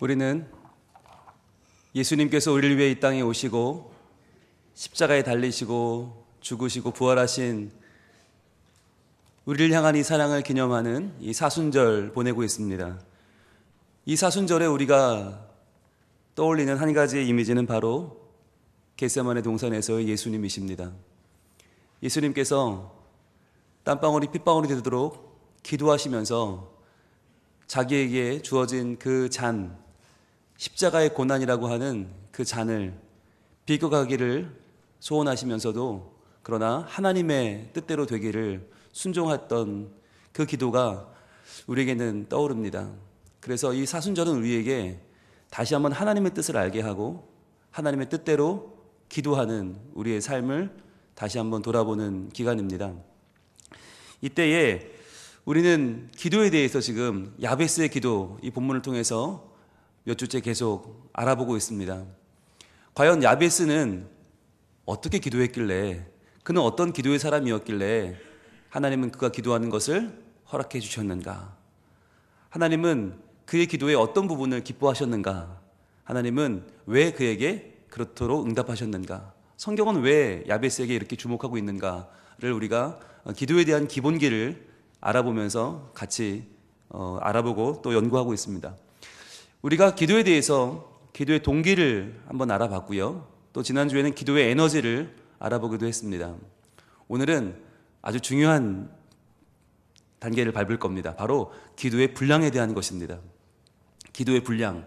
우리는 예수님께서 우리를 위해 이 땅에 오시고 십자가에 달리시고 죽으시고 부활하신 우리를 향한 이 사랑을 기념하는 이 사순절 보내고 있습니다. 이 사순절에 우리가 떠올리는 한 가지의 이미지는 바로 겟세마네 동산에서의 예수님이십니다. 예수님께서 땀방울이 핏방울이 되도록 기도하시면서 자기에게 주어진 그 잔, 십자가의 고난이라고 하는 그 잔을 비껴가기를 소원하시면서도 그러나 하나님의 뜻대로 되기를 순종했던 그 기도가 우리에게는 떠오릅니다. 그래서 이 사순절은 우리에게 다시 한번 하나님의 뜻을 알게 하고 하나님의 뜻대로 기도하는 우리의 삶을 다시 한번 돌아보는 기간입니다. 이때에 우리는 기도에 대해서 지금 야베스의 기도, 이 본문을 통해서 몇 주째 계속 알아보고 있습니다. 과연 야베스는 어떻게 기도했길래, 그는 어떤 기도의 사람이었길래 하나님은 그가 기도하는 것을 허락해 주셨는가? 하나님은 그의 기도의 어떤 부분을 기뻐하셨는가? 하나님은 왜 그에게 그렇도록 응답하셨는가? 성경은 왜 야베스에게 이렇게 주목하고 있는가를 우리가 기도에 대한 기본기를 알아보면서 같이 알아보고 또 연구하고 있습니다. 우리가 기도에 대해서 기도의 동기를 한번 알아봤고요. 또 지난주에는 기도의 에너지를 알아보기도 했습니다. 오늘은 아주 중요한 단계를 밟을 겁니다. 바로 기도의 분량에 대한 것입니다. 기도의 분량.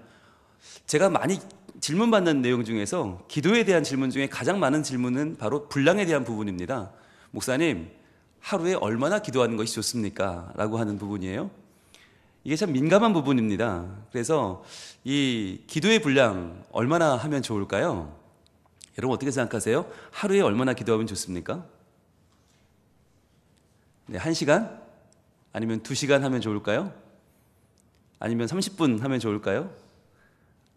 제가 많이 질문받는 내용 중에서 기도에 대한 질문 중에 가장 많은 질문은 바로 분량에 대한 부분입니다. 목사님, 하루에 얼마나 기도하는 것이 좋습니까? 라고 하는 부분이에요. 이게 참 민감한 부분입니다. 그래서 이 기도의 분량 얼마나 하면 좋을까요? 여러분 어떻게 생각하세요? 하루에 얼마나 기도하면 좋습니까? 네, 1시간? 아니면 2시간 하면 좋을까요? 아니면 30분 하면 좋을까요?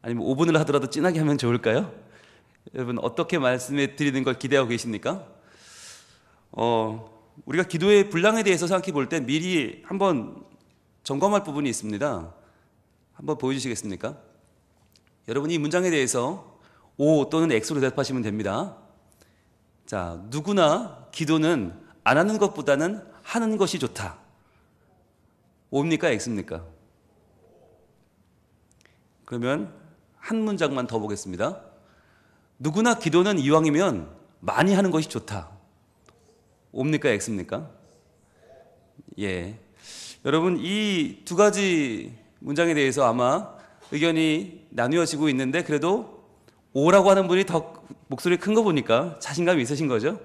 아니면 5분을 하더라도 진하게 하면 좋을까요? 여러분 어떻게 말씀해 드리는 걸 기대하고 계십니까? 우리가 기도의 분량에 대해서 생각해 볼 때 미리 한번 점검할 부분이 있습니다. 한번 보여주시겠습니까? 여러분 이 문장에 대해서 O 또는 X로 대답하시면 됩니다. 자, 누구나 기도는 안 하는 것보다는 하는 것이 좋다. O입니까? X입니까? 그러면 한 문장만 더 보겠습니다. 누구나 기도는 이왕이면 많이 하는 것이 좋다. O입니까? X입니까? 예. 여러분 이 두 가지 문장에 대해서 아마 의견이 나뉘어지고 있는데 그래도 O라고 하는 분이 더 목소리 큰 거 보니까 자신감이 있으신 거죠.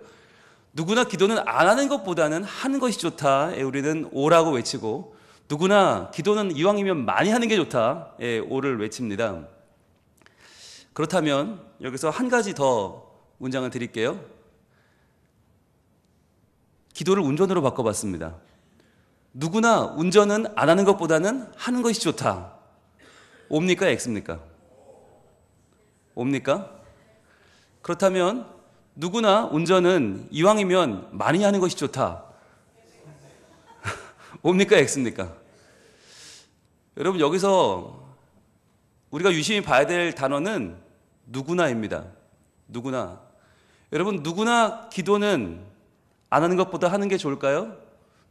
누구나 기도는 안 하는 것보다는 하는 것이 좋다. 예, 우리는 O라고 외치고 누구나 기도는 이왕이면 많이 하는 게 좋다. 예, O를 외칩니다. 그렇다면 여기서 한 가지 더 문장을 드릴게요. 기도를 운전으로 바꿔봤습니다. 누구나 운전은 안 하는 것보다는 하는 것이 좋다. O입니까? X입니까? O입니까? 그렇다면 누구나 운전은 이왕이면 많이 하는 것이 좋다. O입니까? X입니까? 여러분 여기서 우리가 유심히 봐야 될 단어는 누구나입니다. 누구나. 여러분 누구나 기도는 안 하는 것보다 하는 게 좋을까요?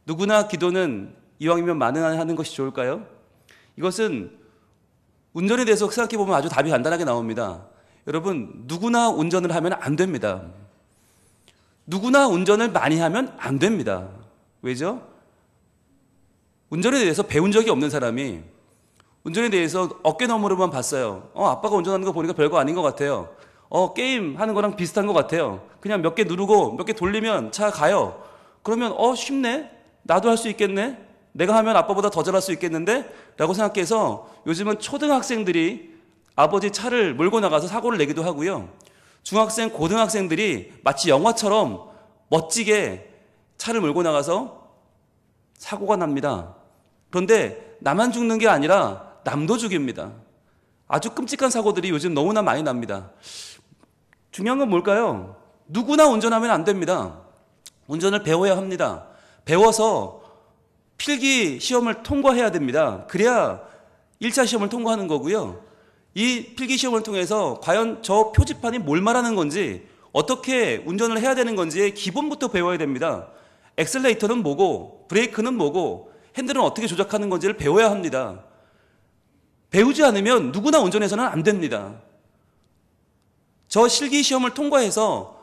누구나 기도는 이왕이면 많이 하는 것이 좋을까요? 이것은 운전에 대해서 생각해 보면 아주 답이 간단하게 나옵니다. 여러분 누구나 운전을 하면 안 됩니다. 누구나 운전을 많이 하면 안 됩니다. 왜죠? 운전에 대해서 배운 적이 없는 사람이 운전에 대해서 어깨 너머로만 봤어요. 아빠가 운전하는 거 보니까 별거 아닌 것 같아요. 게임 하는 거랑 비슷한 것 같아요. 그냥 몇 개 누르고 몇 개 돌리면 차 가요. 그러면 쉽네? 나도 할 수 있겠네? 내가 하면 아빠보다 더 잘할 수 있겠는데? 라고 생각해서 요즘은 초등학생들이 아버지 차를 몰고 나가서 사고를 내기도 하고요. 중학생, 고등학생들이 마치 영화처럼 멋지게 차를 몰고 나가서 사고가 납니다. 그런데 나만 죽는 게 아니라 남도 죽입니다. 아주 끔찍한 사고들이 요즘 너무나 많이 납니다. 중요한 건 뭘까요? 누구나 운전하면 안 됩니다. 운전을 배워야 합니다. 배워서 필기 시험을 통과해야 됩니다. 그래야 1차 시험을 통과하는 거고요. 이 필기시험을 통해서 과연 저 표지판이 뭘 말하는 건지, 어떻게 운전을 해야 되는 건지의 기본부터 배워야 됩니다. 엑셀레이터는 뭐고, 브레이크는 뭐고, 핸들은 어떻게 조작하는 건지를 배워야 합니다. 배우지 않으면 누구나 운전해서는 안 됩니다. 저 실기시험을 통과해서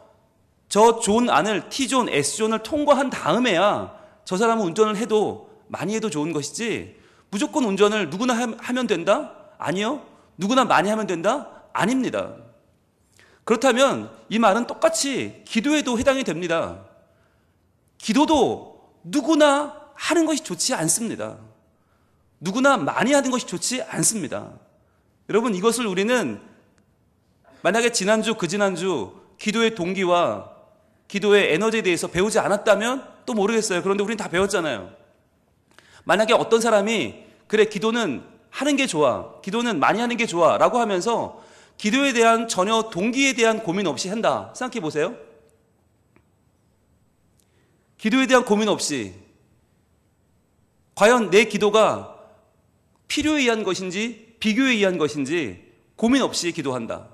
저 존 안을, T존, S존을 통과한 다음에야 저 사람은 운전을 해도 많이 해도 좋은 것이지, 무조건 운전을 누구나 하면 된다? 아니요. 누구나 많이 하면 된다? 아닙니다. 그렇다면 이 말은 똑같이 기도에도 해당이 됩니다. 기도도 누구나 하는 것이 좋지 않습니다. 누구나 많이 하는 것이 좋지 않습니다. 여러분, 이것을 우리는 만약에 지난주, 그지난주 기도의 동기와 기도의 에너지에 대해서 배우지 않았다면 또 모르겠어요. 그런데 우리는 다 배웠잖아요. 만약에 어떤 사람이 그래, 기도는 하는 게 좋아, 기도는 많이 하는 게 좋아 라고 하면서 기도에 대한 전혀 동기에 대한 고민 없이 한다. 생각해 보세요. 기도에 대한 고민 없이 과연 내 기도가 필요에 의한 것인지 비교에 의한 것인지 고민 없이 기도한다.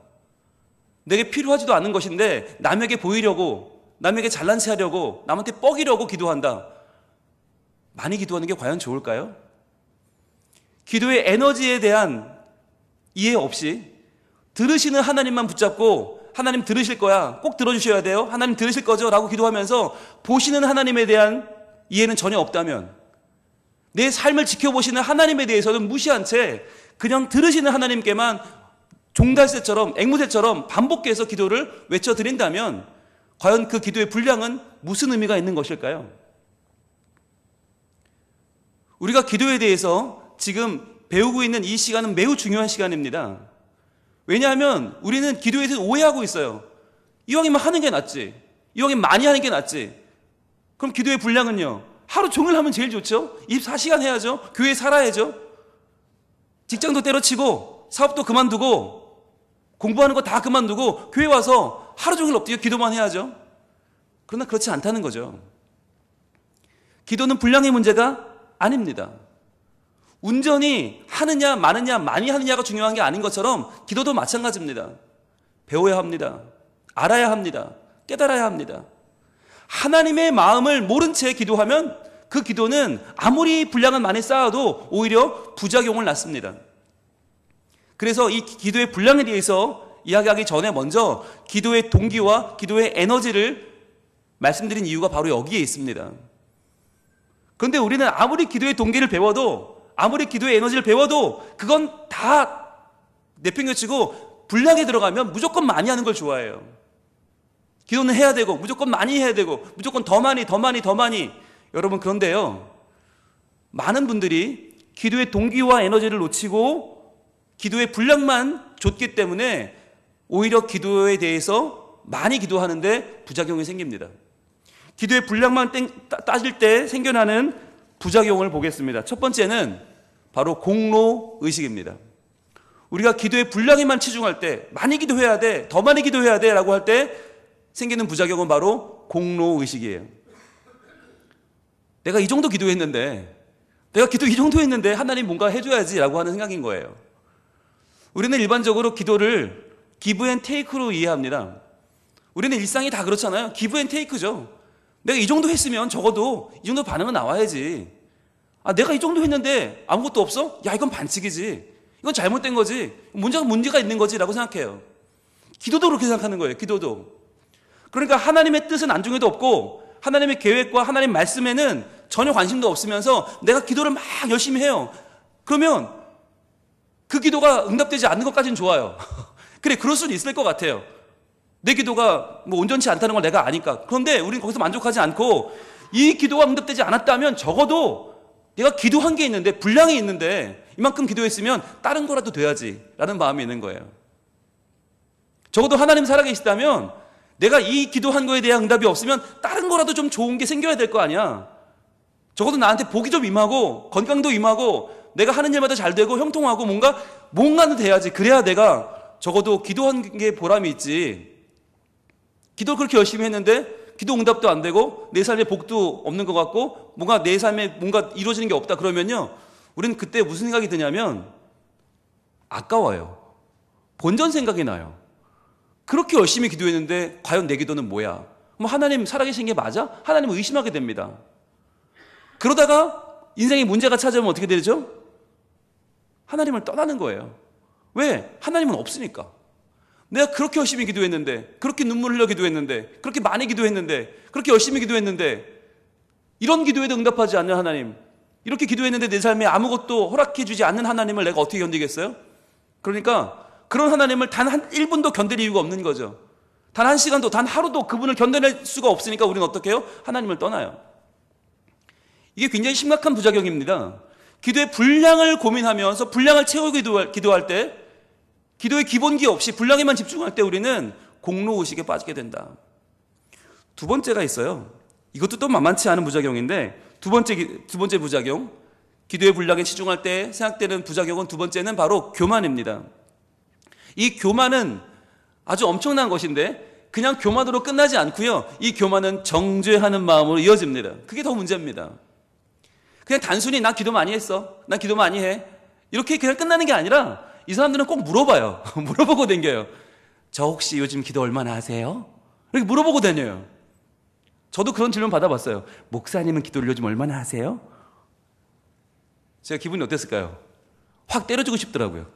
내게 필요하지도 않은 것인데 남에게 보이려고, 남에게 잘난 체 하려고, 남한테 뻐기려고 기도한다. 많이 기도하는 게 과연 좋을까요? 기도의 에너지에 대한 이해 없이 들으시는 하나님만 붙잡고 하나님 들으실 거야, 꼭 들어주셔야 돼요, 하나님 들으실 거죠 라고 기도하면서 보시는 하나님에 대한 이해는 전혀 없다면, 내 삶을 지켜보시는 하나님에 대해서는 무시한 채 그냥 들으시는 하나님께만 종달새처럼, 앵무새처럼 반복해서 기도를 외쳐드린다면 과연 그 기도의 분량은 무슨 의미가 있는 것일까요? 우리가 기도에 대해서 지금 배우고 있는 이 시간은 매우 중요한 시간입니다. 왜냐하면 우리는 기도에 대해서 오해하고 있어요. 이왕이면 하는 게 낫지, 이왕이면 많이 하는 게 낫지. 그럼 기도의 분량은요? 하루 종일 하면 제일 좋죠. 24시간 해야죠. 교회 살아야죠. 직장도 때려치고 사업도 그만두고 공부하는 거 다 그만두고 교회 와서 하루 종일 엎드려 기도만 해야죠. 그러나 그렇지 않다는 거죠. 기도는 분량의 문제가 아닙니다. 운전이 하느냐 마느냐 많이 하느냐가 중요한 게 아닌 것처럼 기도도 마찬가지입니다. 배워야 합니다. 알아야 합니다. 깨달아야 합니다. 하나님의 마음을 모른 채 기도하면 그 기도는 아무리 분량은 많이 쌓아도 오히려 부작용을 낳습니다. 그래서 이 기도의 분량에 대해서 이야기하기 전에 먼저 기도의 동기와 기도의 에너지를 말씀드린 이유가 바로 여기에 있습니다. 그런데 우리는 아무리 기도의 동기를 배워도, 아무리 기도의 에너지를 배워도 그건 다 내팽개치고 분량에 들어가면 무조건 많이 하는 걸 좋아해요. 기도는 해야 되고 무조건 많이 해야 되고 무조건 더 많이. 여러분, 그런데요, 많은 분들이 기도의 동기와 에너지를 놓치고 기도의 분량만 줬기 때문에 오히려 기도에 대해서 많이 기도하는데 부작용이 생깁니다. 기도의 분량만 따질 때 생겨나는 부작용을 보겠습니다. 첫 번째는 바로 공로의식입니다. 우리가 기도의 분량에만 치중할 때, 많이 기도해야 돼, 더 많이 기도해야 돼 라고 할 때 생기는 부작용은 바로 공로의식이에요. 내가 이 정도 기도했는데, 내가 기도 이 정도 했는데 하나님 뭔가 해줘야지 라고 하는 생각인 거예요. 우리는 일반적으로 기도를 기브 앤 테이크로 이해합니다. 우리는 일상이 다 그렇잖아요. 기브 앤 테이크죠. 내가 이 정도 했으면 적어도 이 정도 반응은 나와야지. 내가 이 정도 했는데 아무것도 없어? 야, 이건 반칙이지. 이건 잘못된 거지. 문제가 있는 거지 라고 생각해요. 기도도 그렇게 생각하는 거예요. 기도도. 그러니까 하나님의 뜻은 안중에도 없고 하나님의 계획과 하나님 말씀에는 전혀 관심도 없으면서 내가 기도를 막 열심히 해요. 그러면 그 기도가 응답되지 않는 것까지는 좋아요. 그래, 그럴 수는 있을 것 같아요. 내 기도가 온전치 않다는 걸 내가 아니까. 그런데 우리는 거기서 만족하지 않고 이 기도가 응답되지 않았다면 적어도 내가 기도한 게 있는데, 분량이 있는데 이만큼 기도했으면 다른 거라도 돼야지 라는 마음이 있는 거예요. 적어도 하나님 살아계시다면 내가 이 기도한 거에 대한 응답이 없으면 다른 거라도 좀 좋은 게 생겨야 될 거 아니야. 적어도 나한테 복이 좀 임하고 건강도 임하고 내가 하는 일마다 잘 되고 형통하고 뭔가는 돼야지. 그래야 내가 적어도 기도한 게 보람이 있지. 기도를 그렇게 열심히 했는데 기도 응답도 안 되고 내 삶에 복도 없는 것 같고 뭔가 내 삶에 뭔가 이루어지는 게 없다 그러면요, 우리는 그때 무슨 생각이 드냐면 아까워요. 본전 생각이 나요. 그렇게 열심히 기도했는데 과연 내 기도는 뭐야? 그럼 하나님 살아계신 게 맞아? 하나님을 의심하게 됩니다. 그러다가 인생에 문제가 찾아오면 어떻게 되죠? 하나님을 떠나는 거예요. 왜? 하나님은 없으니까. 내가 그렇게 열심히 기도했는데, 그렇게 눈물 흘려 기도했는데, 그렇게 많이 기도했는데, 그렇게 열심히 기도했는데, 이런 기도에도 응답하지 않는 하나님, 이렇게 기도했는데 내 삶에 아무것도 허락해 주지 않는 하나님을 내가 어떻게 견디겠어요? 그러니까 그런 하나님을 단 1분도 견딜 이유가 없는 거죠. 단 1시간도, 단 하루도 그분을 견뎌낼 수가 없으니까 우리는 어떻게 해요? 하나님을 떠나요. 이게 굉장히 심각한 부작용입니다. 기도의 분량을 고민하면서 분량을 채우고 기도할 때, 기도의 기본기 없이 분량에만 집중할 때 우리는 공로의식에 빠지게 된다. 두 번째가 있어요. 이것도 또 만만치 않은 부작용인데, 두 번째 부작용, 기도의 분량에 치중할 때 생각되는 부작용은 두 번째는 바로 교만입니다. 이 교만은 아주 엄청난 것인데 그냥 교만으로 끝나지 않고요. 이 교만은 정죄하는 마음으로 이어집니다. 그게 더 문제입니다. 그냥 단순히 난 기도 많이 했어, 난 기도 많이 해, 이렇게 그냥 끝나는 게 아니라 이 사람들은 꼭 물어봐요. 물어보고 다녀요. 저 혹시 요즘 기도 얼마나 하세요? 이렇게 물어보고 다녀요. 저도 그런 질문 받아봤어요. 목사님은 기도를 요즘 얼마나 하세요? 제가 기분이 어땠을까요? 확 때려주고 싶더라고요.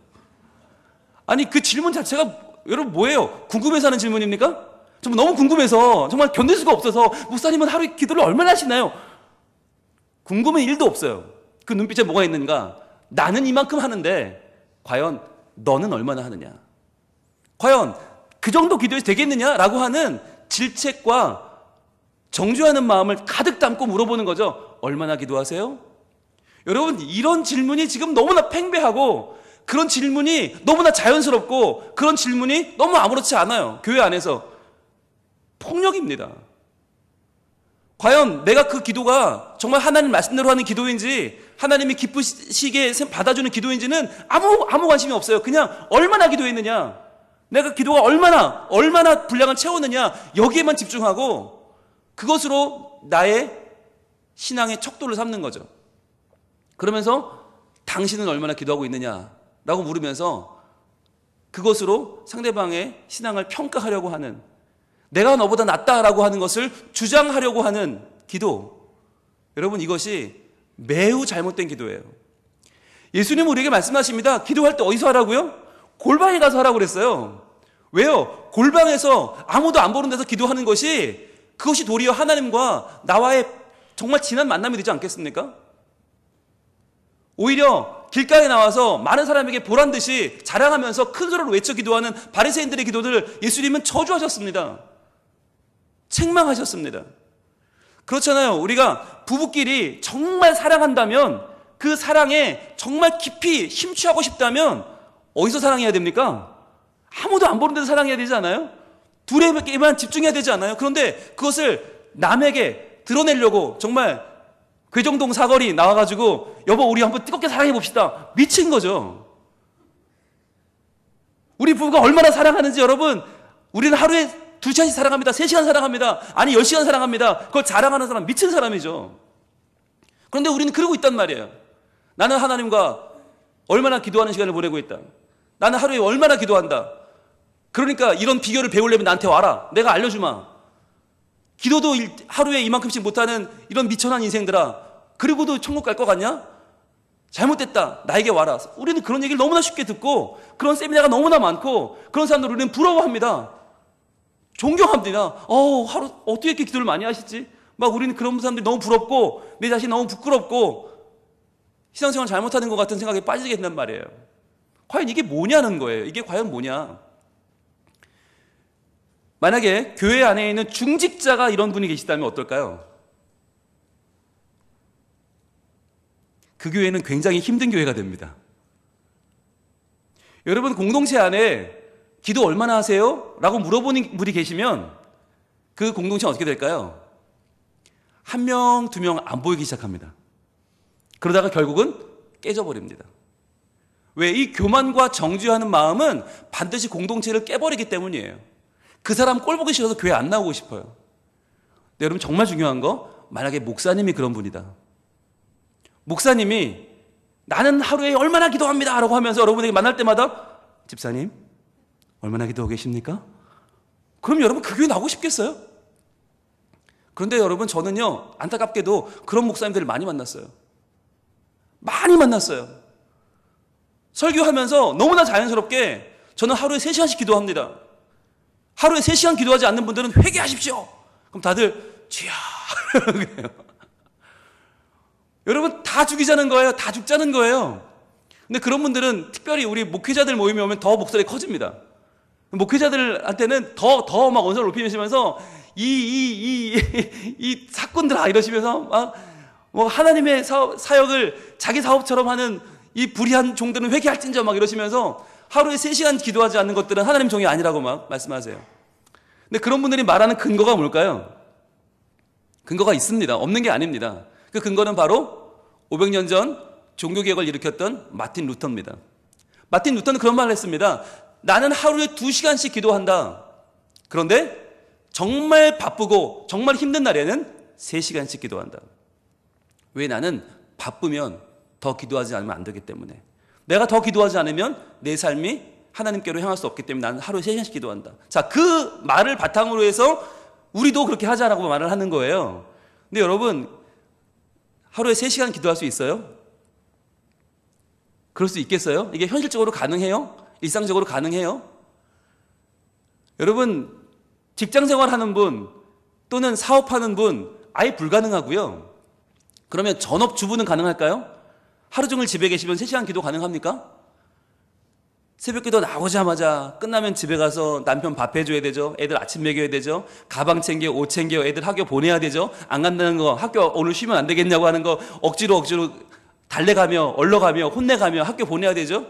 아니, 그 질문 자체가 여러분 뭐예요? 궁금해서 하는 질문입니까? 정말 너무 궁금해서 정말 견딜 수가 없어서 목사님은 하루에 기도를 얼마나 하시나요? 궁금한 일도 없어요. 그 눈빛에 뭐가 있는가? 나는 이만큼 하는데 과연 너는 얼마나 하느냐? 과연 그 정도 기도해서 되겠느냐라고 하는 질책과 정죄하는 마음을 가득 담고 물어보는 거죠. 얼마나 기도하세요? 여러분, 이런 질문이 지금 너무나 팽배하고, 그런 질문이 너무나 자연스럽고, 그런 질문이 너무 아무렇지 않아요. 교회 안에서 폭력입니다. 과연 내가 그 기도가 정말 하나님 말씀대로 하는 기도인지, 하나님이 기쁘시게 받아주는 기도인지는 아무 관심이 없어요. 그냥 얼마나 기도했느냐, 내가 기도가 얼마나 분량을 채웠느냐, 여기에만 집중하고 그것으로 나의 신앙의 척도를 삼는 거죠. 그러면서 당신은 얼마나 기도하고 있느냐라고 물으면서 그것으로 상대방의 신앙을 평가하려고 하는, 내가 너보다 낫다라고 하는 것을 주장하려고 하는 기도. 여러분, 이것이 매우 잘못된 기도예요. 예수님은 우리에게 말씀하십니다. 기도할 때 어디서 하라고요? 골방에 가서 하라고 그랬어요. 왜요? 골방에서 아무도 안 보는 데서 기도하는 것이, 그것이 도리어 하나님과 나와의 정말 진한 만남이 되지 않겠습니까? 오히려 길가에 나와서 많은 사람에게 보란 듯이 자랑하면서 큰 소리로 외쳐 기도하는 바리새인들의 기도들을 예수님은 저주하셨습니다. 책망하셨습니다. 그렇잖아요. 우리가 부부끼리 정말 사랑한다면, 그 사랑에 정말 깊이 심취하고 싶다면 어디서 사랑해야 됩니까? 아무도 안 보는 데서 사랑해야 되지 않아요? 둘에게만 집중해야 되지 않아요? 그런데 그것을 남에게 드러내려고 정말 괴정동 사거리 나와가지고 여보 우리 한번 뜨겁게 사랑해 봅시다. 미친 거죠. 우리 부부가 얼마나 사랑하는지 여러분, 우리는 하루에 2시간씩 사랑합니다. 3시간 사랑합니다. 아니 10시간 사랑합니다. 그걸 자랑하는 사람 미친 사람이죠. 그런데 우리는 그러고 있단 말이에요. 나는 하나님과 얼마나 기도하는 시간을 보내고 있다. 나는 하루에 얼마나 기도한다. 그러니까 이런 비결을 배우려면 나한테 와라. 내가 알려주마. 기도도 하루에 이만큼씩 못하는 이런 미천한 인생들아, 그리고도 천국 갈 것 같냐? 잘못됐다. 나에게 와라. 우리는 그런 얘기를 너무나 쉽게 듣고, 그런 세미나가 너무나 많고, 그런 사람들 우리는 부러워합니다. 존경합니다. 하루 어떻게 이렇게 기도를 많이 하시지? 막 우리는 그런 사람들이 너무 부럽고, 내 자신이 너무 부끄럽고, 신앙생활 잘못하는 것 같은 생각에 빠지게 된단 말이에요. 과연 이게 뭐냐는 거예요. 이게 과연 뭐냐? 만약에 교회 안에 있는 중직자가 이런 분이 계시다면 어떨까요? 그 교회는 굉장히 힘든 교회가 됩니다. 여러분, 공동체 안에 기도 얼마나 하세요? 라고 물어보는 분이 계시면 그 공동체는 어떻게 될까요? 1명, 2명 안 보이기 시작합니다. 그러다가 결국은 깨져버립니다. 왜? 이 교만과 정죄하는 마음은 반드시 공동체를 깨버리기 때문이에요. 그 사람 꼴 보기 싫어서 교회 안 나오고 싶어요. 근데 여러분, 정말 중요한 거, 만약에 목사님이 그런 분이다. 목사님이 나는 하루에 얼마나 기도합니다 라고 하면서 여러분에게 만날 때마다 집사님 얼마나 기도하고 계십니까? 그럼 여러분 그 교회 나오고 싶겠어요? 그런데 여러분 저는요 안타깝게도 그런 목사님들을 많이 만났어요. 많이 만났어요. 설교하면서 너무나 자연스럽게 저는 하루에 3시간씩 기도합니다. 하루에 3시간 기도하지 않는 분들은 회개하십시오. 그럼 다들 주여 그래요. 여러분 다 죽이자는 거예요. 다 죽자는 거예요. 근데 그런 분들은 특별히 우리 목회자들 모임에 오면 더 목소리가 커집니다. 목회자들한테는 더 막 언성을 높이시면서 이 사건들아 이러시면서 막 뭐 하나님의 사역을 자기 사업처럼 하는 이 불의한 종들은 회개할진저 막 이러시면서 하루에 3시간 기도하지 않는 것들은 하나님 종이 아니라고 막 말씀하세요. 근데 그런 분들이 말하는 근거가 뭘까요? 근거가 있습니다. 없는 게 아닙니다. 그 근거는 바로 500년 전 종교개혁을 일으켰던 마틴 루터입니다. 마틴 루터는 그런 말을 했습니다. 나는 하루에 2시간씩 기도한다. 그런데 정말 바쁘고 정말 힘든 날에는 3시간씩 기도한다. 왜? 나는 바쁘면 더 기도하지 않으면 안 되기 때문에. 내가 더 기도하지 않으면 내 삶이 하나님께로 향할 수 없기 때문에 나는 하루에 3시간씩 기도한다. 자, 그 말을 바탕으로 해서 우리도 그렇게 하자라고 말을 하는 거예요. 근데 여러분 하루에 3시간 기도할 수 있어요? 그럴 수 있겠어요? 이게 현실적으로 가능해요? 일상적으로 가능해요? 여러분 직장생활 하는 분 또는 사업하는 분 아예 불가능하고요. 그러면 전업주부는 가능할까요? 하루 종일 집에 계시면 3시간 기도 가능합니까? 새벽기도 나오자마자 끝나면 집에 가서 남편 밥 해줘야 되죠. 애들 아침 먹여야 되죠. 가방 챙겨, 옷 챙겨, 애들 학교 보내야 되죠. 안 간다는 거, 학교 오늘 쉬면 안 되겠냐고 하는 거 억지로 달래가며 얼러가며 혼내가며 학교 보내야 되죠.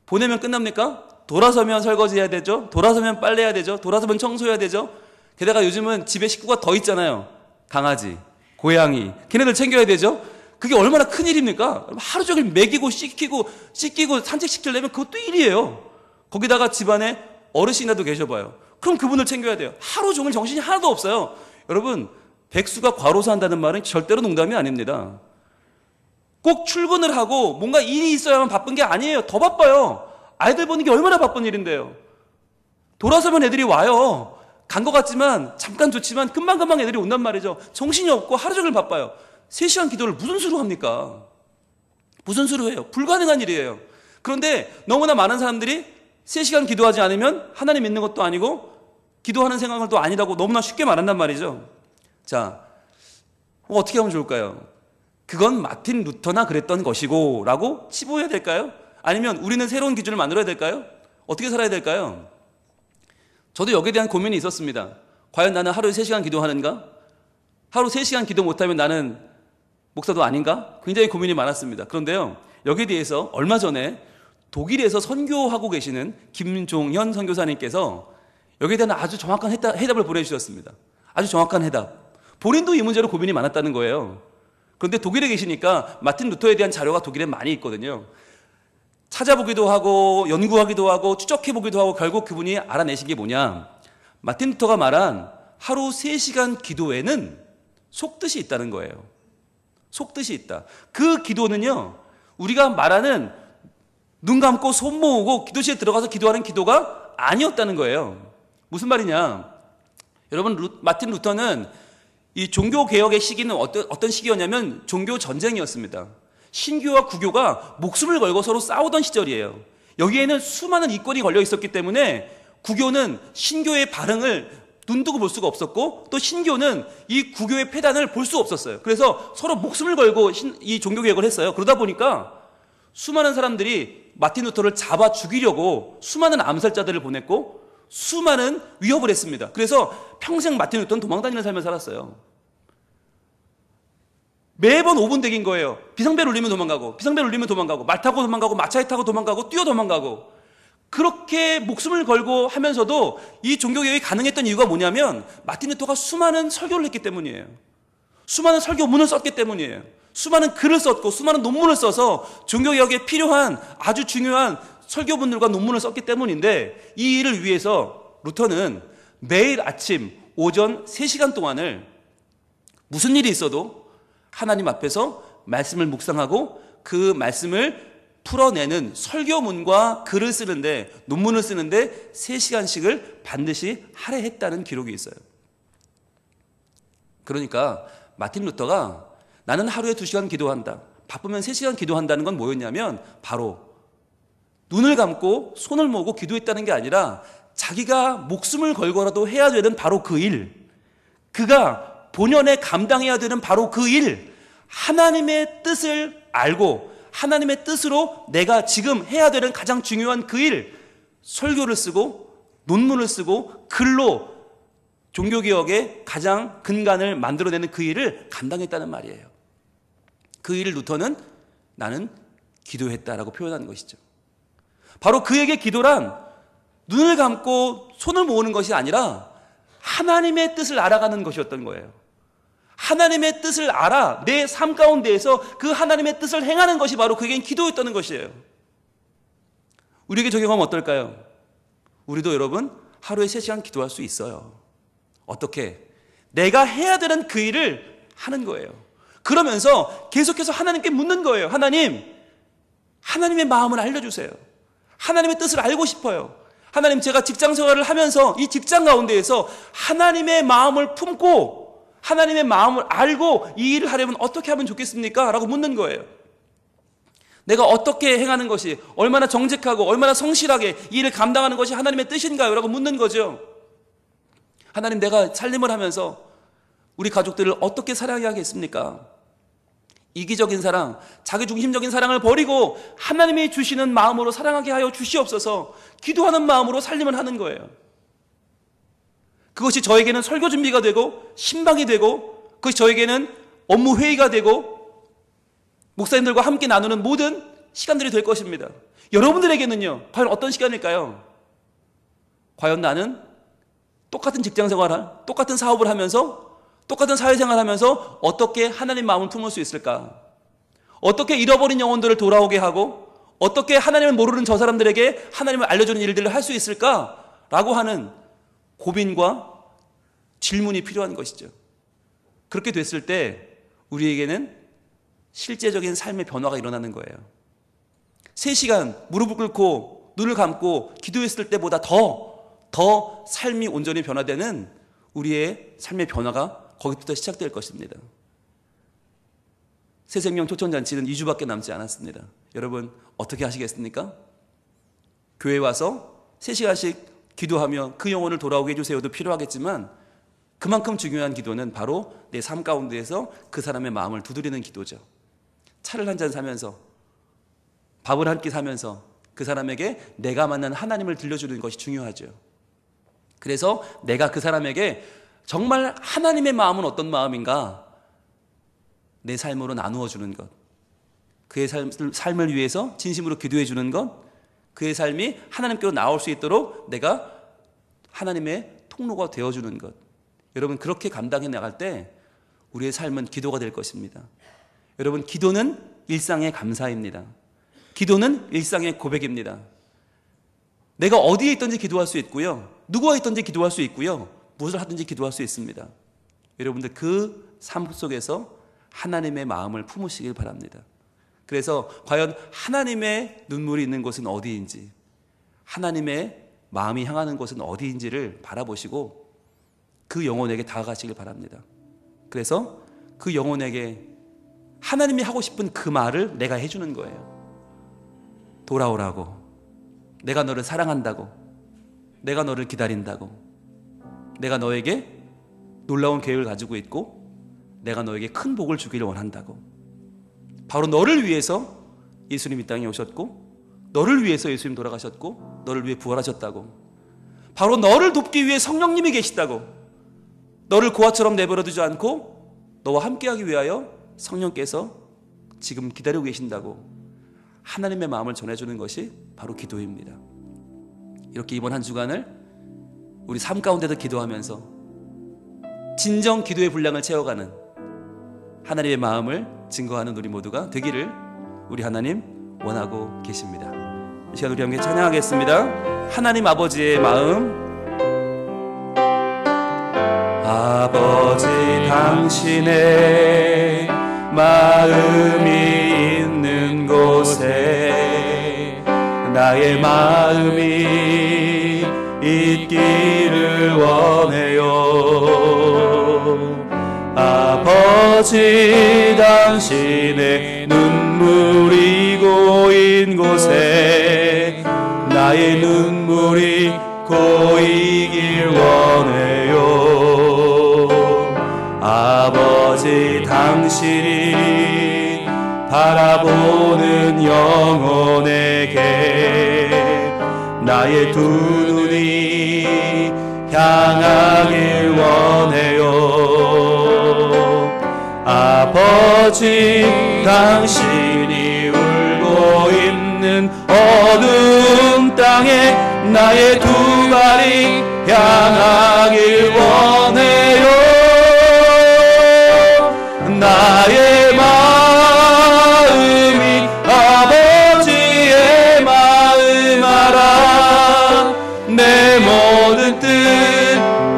보내면 끝납니까? 돌아서면 설거지해야 되죠. 돌아서면 빨래해야 되죠. 돌아서면 청소해야 되죠. 게다가 요즘은 집에 식구가 더 있잖아요. 강아지, 고양이, 걔네들 챙겨야 되죠. 그게 얼마나 큰 일입니까? 하루 종일 먹이고 씻기고 산책시키려면 그것도 일이에요. 거기다가 집안에 어르신이라도 계셔봐요. 그럼 그분을 챙겨야 돼요. 하루 종일 정신이 하나도 없어요. 여러분 백수가 과로사 한다는 말은 절대로 농담이 아닙니다. 꼭 출근을 하고 뭔가 일이 있어야만 바쁜 게 아니에요. 더 바빠요. 아이들 보는 게 얼마나 바쁜 일인데요. 돌아서면 애들이 와요. 간 것 같지만 잠깐 좋지만 금방금방 애들이 온단 말이죠. 정신이 없고 하루 종일 바빠요. 3시간 기도를 무슨 수로 합니까? 무슨 수로 해요? 불가능한 일이에요. 그런데 너무나 많은 사람들이 3시간 기도하지 않으면 하나님 믿는 것도 아니고 기도하는 생각도 아니라고 너무나 쉽게 말한단 말이죠. 자, 어떻게 하면 좋을까요? 그건 마틴 루터나 그랬던 것이고 라고 치부해야 될까요? 아니면 우리는 새로운 기준을 만들어야 될까요? 어떻게 살아야 될까요? 저도 여기에 대한 고민이 있었습니다. 과연 나는 하루에 3시간 기도하는가? 하루 3시간 기도 못하면 나는 목사도 아닌가? 굉장히 고민이 많았습니다. 그런데요, 여기에 대해서 얼마 전에 독일에서 선교하고 계시는 김종현 선교사님께서 여기에 대한 아주 정확한 해답을 보내주셨습니다. 아주 정확한 해답. 본인도 이 문제로 고민이 많았다는 거예요. 그런데 독일에 계시니까 마틴 루터에 대한 자료가 독일에 많이 있거든요. 찾아보기도 하고 연구하기도 하고 추적해보기도 하고 결국 그분이 알아내신 게 뭐냐. 마틴 루터가 말한 하루 3시간 기도에는 속뜻이 있다는 거예요. 속뜻이 있다. 그 기도는요, 우리가 말하는 눈 감고 손 모으고 기도실에 들어가서 기도하는 기도가 아니었다는 거예요. 무슨 말이냐. 여러분 마틴 루터는 이 종교개혁의 시기는 어떤 시기였냐면 종교전쟁이었습니다. 신교와 구교가 목숨을 걸고 서로 싸우던 시절이에요. 여기에는 수많은 이권이 걸려 있었기 때문에 구교는 신교의 발흥을 눈두고 볼 수가 없었고 또 신교는 이 구교의 폐단을 볼 수 없었어요. 그래서 서로 목숨을 걸고 이 종교개혁을 했어요. 그러다 보니까 수많은 사람들이 마틴 루터를 잡아 죽이려고 수많은 암살자들을 보냈고 수많은 위협을 했습니다. 그래서 평생 마틴 루터는 도망다니는 삶을 살았어요. 매번 5분 대기인 거예요. 비상벨 울리면 도망가고, 비상벨 울리면 도망가고, 말 타고 도망가고, 마차에 타고 도망가고, 뛰어 도망가고. 그렇게 목숨을 걸고 하면서도 이 종교개혁이 가능했던 이유가 뭐냐면 마틴 루터가 수많은 설교를 했기 때문이에요. 수많은 설교문을 썼기 때문이에요. 수많은 글을 썼고 수많은 논문을 써서 종교개혁에 필요한 아주 중요한 설교문들과 논문을 썼기 때문인데 이 일을 위해서 루터는 매일 아침 오전 3시간 동안을 무슨 일이 있어도 하나님 앞에서 말씀을 묵상하고 그 말씀을 풀어내는 설교문과 글을 쓰는데, 논문을 쓰는데 3시간씩을 반드시 하래 했다는 기록이 있어요. 그러니까 마틴 루터가 나는 하루에 2시간 기도한다, 바쁘면 3시간 기도한다는 건 뭐였냐면 바로 눈을 감고 손을 모으고 기도했다는 게 아니라 자기가 목숨을 걸고라도 해야 되는 바로 그 일, 그가 본연에 감당해야 되는 바로 그 일, 하나님의 뜻을 알고 하나님의 뜻으로 내가 지금 해야 되는 가장 중요한 그 일, 설교를 쓰고 논문을 쓰고 글로 종교개혁의 가장 근간을 만들어내는 그 일을 감당했다는 말이에요. 그 일을 루터는 나는 기도했다라고 표현하는 것이죠. 바로 그에게 기도란 눈을 감고 손을 모으는 것이 아니라 하나님의 뜻을 알아가는 것이었던 거예요. 하나님의 뜻을 알아 내 삶 가운데에서 그 하나님의 뜻을 행하는 것이 바로 그에겐 기도였다는 것이에요. 우리에게 적용하면 어떨까요? 우리도 여러분 하루에 3시간 기도할 수 있어요. 어떻게? 내가 해야 되는 그 일을 하는 거예요. 그러면서 계속해서 하나님께 묻는 거예요. 하나님, 하나님의 마음을 알려주세요. 하나님의 뜻을 알고 싶어요. 하나님, 제가 직장 생활을 하면서 이 직장 가운데에서 하나님의 마음을 품고 하나님의 마음을 알고 이 일을 하려면 어떻게 하면 좋겠습니까? 라고 묻는 거예요. 내가 어떻게 행하는 것이, 얼마나 정직하고 얼마나 성실하게 이 일을 감당하는 것이 하나님의 뜻인가요? 라고 묻는 거죠. 하나님, 내가 살림을 하면서 우리 가족들을 어떻게 사랑해야겠습니까? 이기적인 사랑, 자기중심적인 사랑을 버리고 하나님이 주시는 마음으로 사랑하게 하여 주시옵소서, 기도하는 마음으로 살림을 하는 거예요. 그것이 저에게는 설교 준비가 되고 신방이 되고, 그것이 저에게는 업무 회의가 되고 목사님들과 함께 나누는 모든 시간들이 될 것입니다. 여러분들에게는요, 과연 어떤 시간일까요? 과연 나는 똑같은 직장생활을, 똑같은 사업을 하면서, 똑같은 사회생활을 하면서 어떻게 하나님 마음을 품을 수 있을까? 어떻게 잃어버린 영혼들을 돌아오게 하고, 어떻게 하나님을 모르는 저 사람들에게 하나님을 알려주는 일들을 할 수 있을까? 라고 하는 고민과 질문이 필요한 것이죠. 그렇게 됐을 때 우리에게는 실제적인 삶의 변화가 일어나는 거예요. 3시간 무릎을 꿇고 눈을 감고 기도했을 때보다 더 삶이 온전히 변화되는 우리의 삶의 변화가 거기부터 시작될 것입니다. 새생명 초청잔치는 2주밖에 남지 않았습니다. 여러분 어떻게 하시겠습니까? 교회 와서 3시간씩 기도하며 그 영혼을 돌아오게 해주세요도 필요하겠지만, 그만큼 중요한 기도는 바로 내 삶 가운데에서 그 사람의 마음을 두드리는 기도죠. 차를 한 잔 사면서, 밥을 한 끼 사면서 그 사람에게 내가 만난 하나님을 들려주는 것이 중요하죠. 그래서 내가 그 사람에게 정말 하나님의 마음은 어떤 마음인가 내 삶으로 나누어 주는 것, 그의 삶을 위해서 진심으로 기도해 주는 것, 그의 삶이 하나님께로 나올 수 있도록 내가 하나님의 통로가 되어주는 것, 여러분 그렇게 감당해 나갈 때 우리의 삶은 기도가 될 것입니다. 여러분, 기도는 일상의 감사입니다. 기도는 일상의 고백입니다. 내가 어디에 있든지 기도할 수 있고요, 누구와 있든지 기도할 수 있고요, 무엇을 하든지 기도할 수 있습니다. 여러분들 그 삶 속에서 하나님의 마음을 품으시길 바랍니다. 그래서 과연 하나님의 눈물이 있는 곳은 어디인지, 하나님의 마음이 향하는 곳은 어디인지를 바라보시고 그 영혼에게 다가가시길 바랍니다. 그래서 그 영혼에게 하나님이 하고 싶은 그 말을 내가 해주는 거예요. 돌아오라고, 내가 너를 사랑한다고, 내가 너를 기다린다고, 내가 너에게 놀라운 계획을 가지고 있고 내가 너에게 큰 복을 주기를 원한다고. 바로 너를 위해서 예수님 이 땅에 오셨고, 너를 위해서 예수님 돌아가셨고, 너를 위해 부활하셨다고. 바로 너를 돕기 위해 성령님이 계시다고. 너를 고아처럼 내버려두지 않고 너와 함께하기 위하여 성령께서 지금 기다리고 계신다고 하나님의 마음을 전해주는 것이 바로 기도입니다. 이렇게 이번 한 주간을 우리 삶 가운데도 기도하면서 진정 기도의 분량을 채워가는 하나님의 마음을 증거하는 우리 모두가 되기를 우리 하나님 원하고 계십니다. 이 시간 우리 함께 찬양하겠습니다. 하나님 아버지의 마음. 아버지, 당신의 마음이 있는 곳에 나의 마음이 있기를 원해요. 아버지, 당신의 눈물이 고인 곳에 나의 눈물이 고이길 원해요. 아버지, 당신이 바라보는 영혼에게 나의 두 눈이 향하길 원해요. 아버지, 당신이 울고 있는 어두운 땅에 나의 두 발이 향하길 원해요. 나의 마음이 아버지의 마음 알아. 내 모든 뜻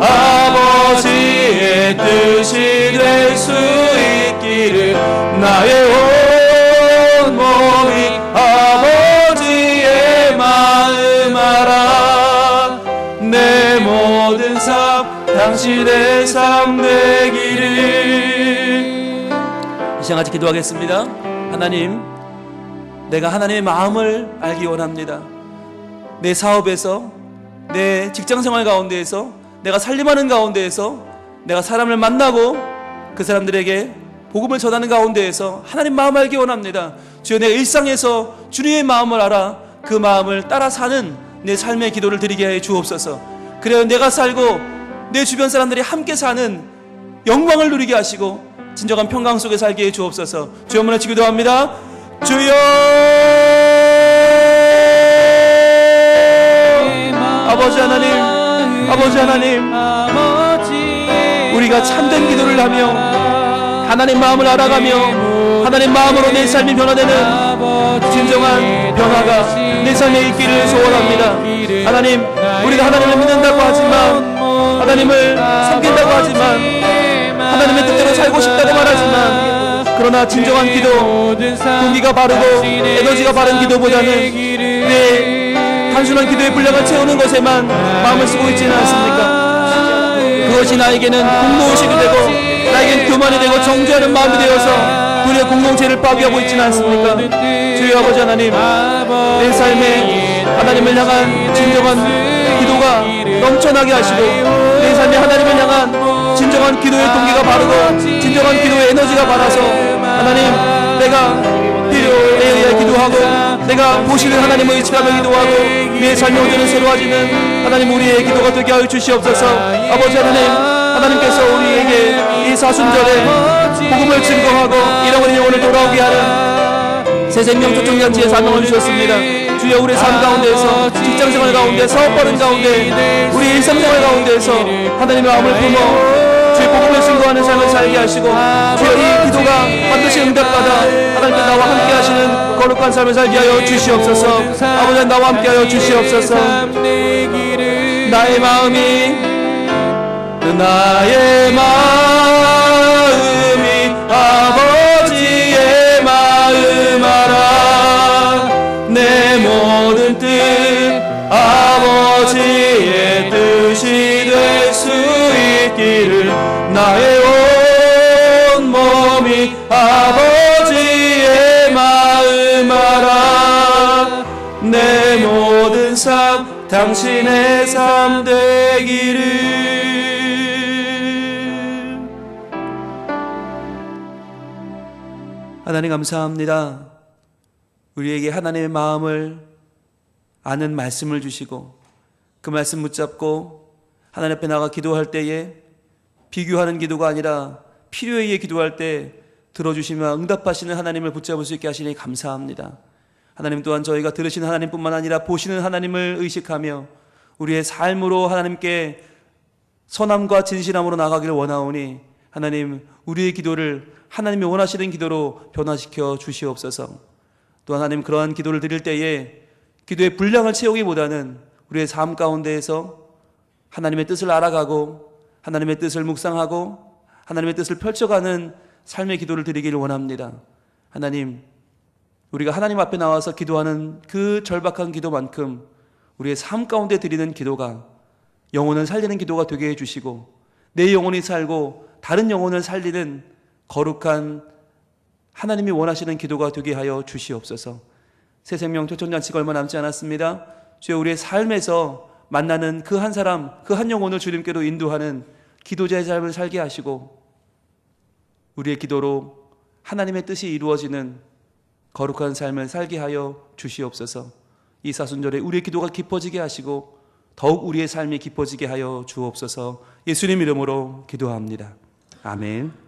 아버지의 뜻이 될 수 있기를 나의 온 몸이 아버지의 마음 알아. 내 모든 삶 당신의 삶 되기를. 이 시간 같이 기도하겠습니다. 하나님, 내가 하나님의 마음을 알기 원합니다. 내 사업에서, 내 직장생활 가운데에서, 내가 살림하는 가운데에서, 내가 사람을 만나고 그 사람들에게 복음을 전하는 가운데에서 하나님 마음 알기 원합니다. 주여, 내가 일상에서 주님의 마음을 알아 그 마음을 따라 사는 내 삶의 기도를 드리게 해 주옵소서. 그래야 내가 살고 내 주변 사람들이 함께 사는 영광을 누리게 하시고 진정한 평강 속에 살게 해 주옵소서. 주여, 한번 같이 기도합니다. 주여, 아버지 하나님, 아버지 하나님, 우리가 참된 기도를 하며 하나님 마음을 알아가며 하나님 마음으로 내 삶이 변화되는 진정한 변화가 내 삶에 있기를 소원합니다. 하나님, 우리가 하나님을 믿는다고 하지만, 하나님을 섬긴다고 하지만, 하나님의 뜻대로 살고 싶다고 말하지만, 그러나 진정한 기도, 동기가 바르고 에너지가 바른 기도보다는 내 단순한 기도의 분량을 채우는 것에만 마음을 쓰고 있지는 않습니까? 그것이 나에게는 공로의식이 되고 나에게는 교만이 되고 정죄하는 마음이 되어서 우리의 공동체를 파괴하고 있지는 않습니까? 주여 아버지 하나님, 내 삶에 하나님을 향한 진정한 기도가 넘쳐나게 하시고 내 삶에 하나님을 향한 진정한 기도의 동기가 바르고 진정한 기도의 에너지가 바라서 하나님, 내가 필요에 의해 기도하고 내가 보시는 하나님을 의식하며 기도하고 내 삶의 온전히 새로워지는 하나님, 우리의 기도가 되게 하여 주시옵소서. 아버지 하나님, 하나님께서 우리에게 이 사순절에 복음을 증거하고 잃어버린 영혼을 돌아오게 하는 새 생명 초청잔치의 사명을 주셨습니다. 주여, 우리의 삶 가운데에서, 직장생활 가운데, 사업하는 가운데, 우리 일상생활 가운데에서 하나님의 마음을 품어 주의 복음을 증거하는 삶을 살게 하시고, 주여, 이 기도가 반드시 응답받아 하나님께 나와 함께 하시는 거룩한 삶을 살게 하여 주시옵소서. 아버지, 나와 함께 하여 주시옵소서. 나의 마음이 아버지의 마음 알아. 내 모든 뜻 아버지의 뜻이 될 수 있기를 나의 온 몸이 아버지의 마음 알아. 내 모든 삶 당신의 삶 되기를. 하나님 감사합니다. 우리에게 하나님의 마음을 아는 말씀을 주시고 그 말씀 붙잡고 하나님 앞에 나가 기도할 때에 비교하는 기도가 아니라 필요에 의해 기도할 때 들어주시며 응답하시는 하나님을 붙잡을 수 있게 하시니 감사합니다. 하나님 또한 저희가 들으시는 하나님뿐만 아니라 보시는 하나님을 의식하며 우리의 삶으로 하나님께 선함과 진실함으로 나가기를 원하오니 하나님, 우리의 기도를 하나님이 원하시는 기도로 변화시켜 주시옵소서. 또 하나님, 그러한 기도를 드릴 때에 기도의 분량을 채우기보다는 우리의 삶 가운데에서 하나님의 뜻을 알아가고 하나님의 뜻을 묵상하고 하나님의 뜻을 펼쳐가는 삶의 기도를 드리기를 원합니다. 하나님, 우리가 하나님 앞에 나와서 기도하는 그 절박한 기도만큼 우리의 삶 가운데 드리는 기도가 영혼을 살리는 기도가 되게 해주시고, 내 영혼이 살고 다른 영혼을 살리는 거룩한 하나님이 원하시는 기도가 되게 하여 주시옵소서. 새 생명 초청잔치가 얼마 남지 않았습니다. 주여, 우리의 삶에서 만나는 그 한 사람, 그 한 영혼을 주님께로 인도하는 기도자의 삶을 살게 하시고, 우리의 기도로 하나님의 뜻이 이루어지는 거룩한 삶을 살게 하여 주시옵소서. 이 사순절에 우리의 기도가 깊어지게 하시고 더욱 우리의 삶이 깊어지게 하여 주옵소서. 예수님 이름으로 기도합니다. 아멘.